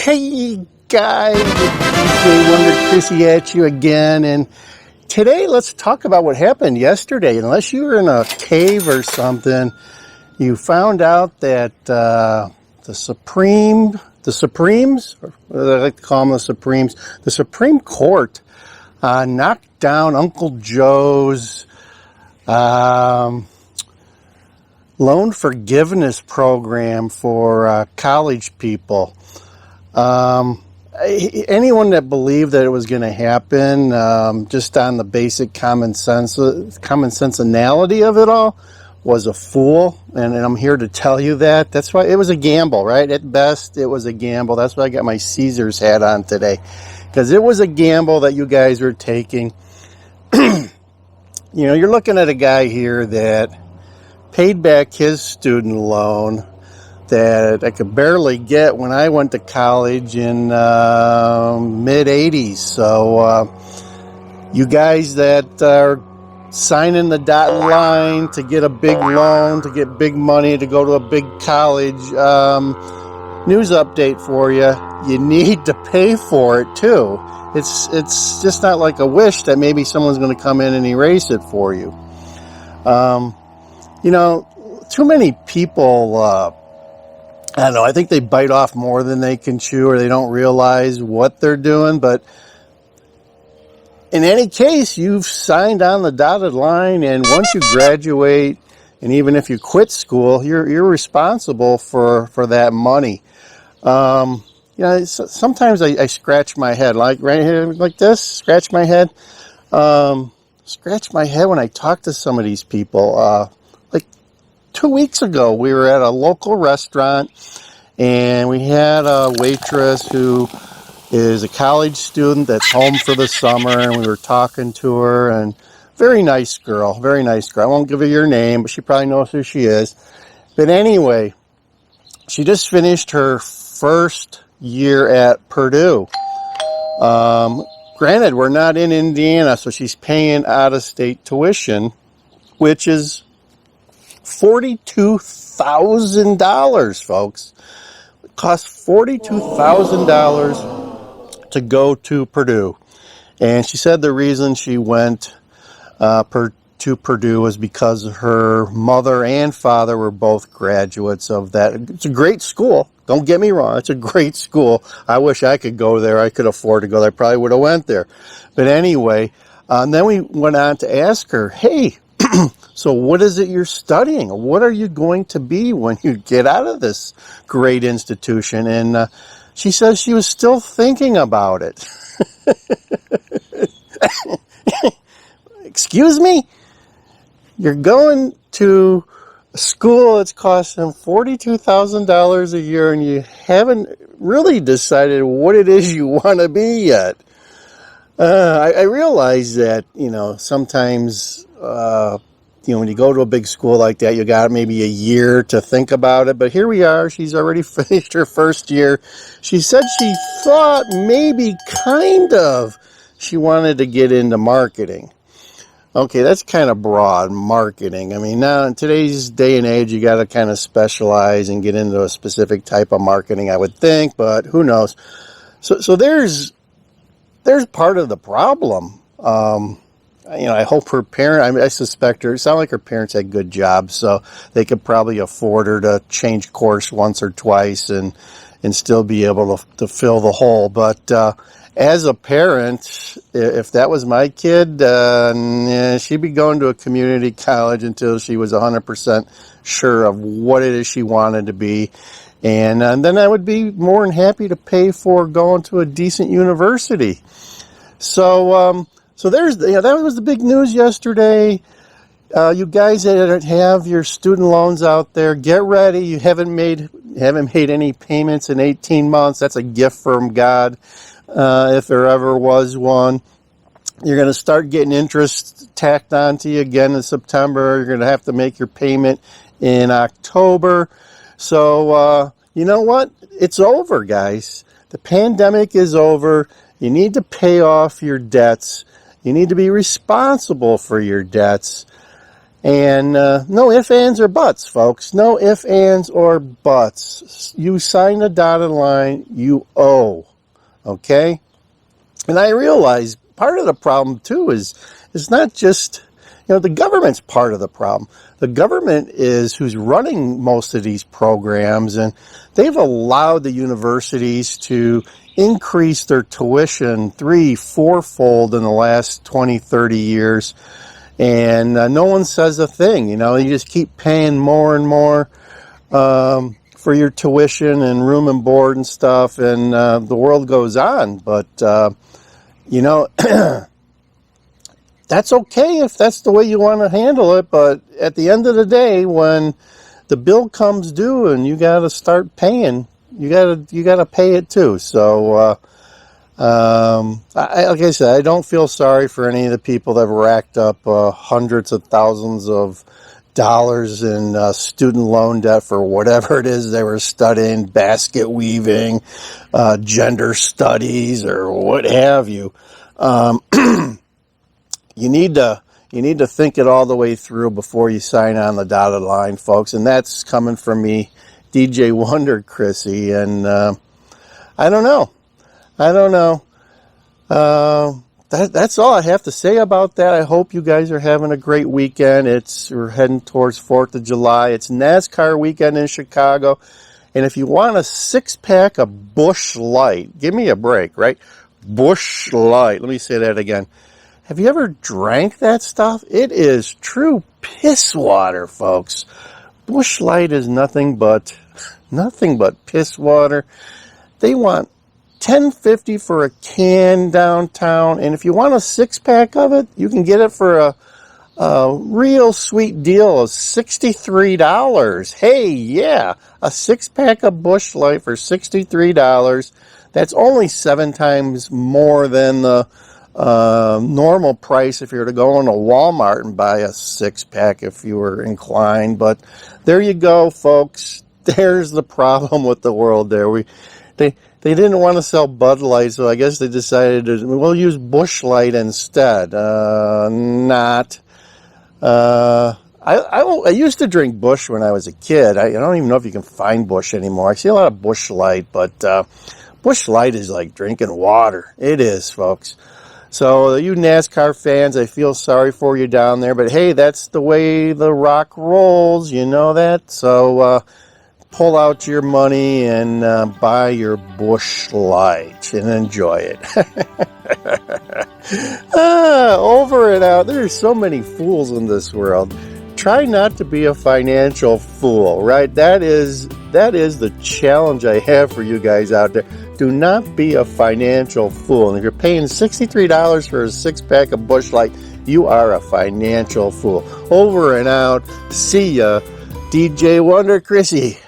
Hey guys, DJ Wonder Chrissy at you again, and today let's talk about what happened yesterday. Unless you were in a cave or something, you found out that the Supremes, or I like to call them the Supreme Court knocked down Uncle Joe's loan forgiveness program for college people. Anyone that believed that it was going to happen, just on the basic common sensality of it all, was a fool. And I'm here to tell you that. That's why it was a gamble, right? At best, it was a gamble. That's why I got my Caesars hat on today, because it was a gamble that you guys were taking. You know, you're looking at a guy here that paid back his student loan that I could barely get when I went to college in mid-'80s. So you guys that are signing the dotted line to get a big loan, to get big money, to go to a big college, news update for you. You need to pay for it too. It's just not like a wish that maybe someone's going to come in and erase it for you. You know, too many people, I don't know, I think they bite off more than they can chew, or they don't realize what they're doing. But in any case, you've signed on the dotted line, and once you graduate, and even if you quit school, you're responsible for that money. You know, sometimes I scratch my head, like right here, like this, scratch my head when I talk to some of these people. 2 weeks ago, we were at a local restaurant, and we had a waitress who is a college student that's home for the summer, and we were talking to her, and very nice girl. I won't give her her name, but she probably knows who she is. But anyway, she just finished her first year at Purdue. Granted, we're not in Indiana, so she's paying out-of-state tuition, which is $42,000, folks. It costs $42,000 to go to Purdue. And she said the reason she went to Purdue was because her mother and father were both graduates of that. It's a great school. Don't get me wrong. It's a great school. I wish I could go there. I could afford to go there. I probably would have went there. But anyway, and then we went on to ask her, hey, so what is it you're studying? What are you going to be when you get out of this great institution? And she says she was still thinking about it. Excuse me? You're going to a school that's costing $42,000 a year, and you haven't really decided what it is you want to be yet. I realize that, you know, sometimes, you know, when you go to a big school like that, you got maybe a year to think about it. But here we are. She's already finished her first year. She said she thought maybe she wanted to get into marketing. Okay, that's kind of broad, marketing. I mean, now in today's day and age, you got to kind of specialize and get into a specific type of marketing, I would think, but who knows? So there's part of the problem. You know, I hope her parent, I suspect her, it sounded like her parents had good jobs, so they could probably afford her to change course once or twice and still be able to fill the hole. But as a parent, if that was my kid, she'd be going to a community college until she was 100% sure of what it is she wanted to be. And then I would be more than happy to pay for going to a decent university. So there's, you know, that was the big news yesterday. You guys that have your student loans out there, get ready. You haven't made any payments in 18 months. That's a gift from God, if there ever was one. You're going to start getting interest tacked onto you again in September. You're going to have to make your payment in October. So, you know what? It's over, guys. The pandemic is over. You need to pay off your debts. You need to be responsible for your debts. And no ifs, ands, or buts, folks. No ifs, ands, or buts. You sign the dotted line, you owe. Okay? And I realize part of the problem, too, is it's not just, the government's part of the problem. The government is who's running most of these programs, and they've allowed the universities to increase their tuition 3-4-fold in the last 20, 30 years. And no one says a thing, you just keep paying more and more for your tuition and room and board and stuff, and the world goes on. But, that's okay if that's the way you want to handle it, but at the end of the day, when the bill comes due and you got to start paying, you got to pay it too. So, like I said, I don't feel sorry for any of the people that have racked up hundreds of thousands of dollars in student loan debt for whatever it is they were studying, basket weaving, gender studies, or what have you. You need to think it all the way through before you sign on the dotted line, folks. And that's coming from me, DJ Wonder Chrissy. And I don't know. That's all I have to say about that. I hope you guys are having a great weekend. We're heading towards 4th of July. It's NASCAR weekend in Chicago. And if you want a 6-pack of Busch Light, give me a break, right? Busch Light. Let me say that again. Have you ever drank that stuff? It is true piss water, folks. Busch Light is nothing but piss water. They want $10.50 for a can downtown, and if you want a 6-pack of it, you can get it for a real sweet deal of $63. Hey, yeah, a 6-pack of Busch Light for $63. That's only 7 times more than the normal price if you were to go into Walmart and buy a 6-pack if you were inclined. But there you go, folks. There's the problem with the world there. They didn't want to sell Bud Light, so I guess they decided we'll use Busch Light instead. I used to drink Busch when I was a kid. I don't even know if you can find Busch anymore. I see a lot of Busch Light, but Busch Light is like drinking water. It is, folks. So you NASCAR fans, I feel sorry for you down there, but hey, that's the way the rock rolls, you know that? So pull out your money and buy your Busch Light and enjoy it. Over and out. There's so many fools in this world. Try not to be a financial fool, right? That is the challenge I have for you guys out there. Do not be a financial fool. And if you're paying $63 for a 6-pack of Busch Light, you are a financial fool. Over and out. See ya. DJ Wonder Chrissy.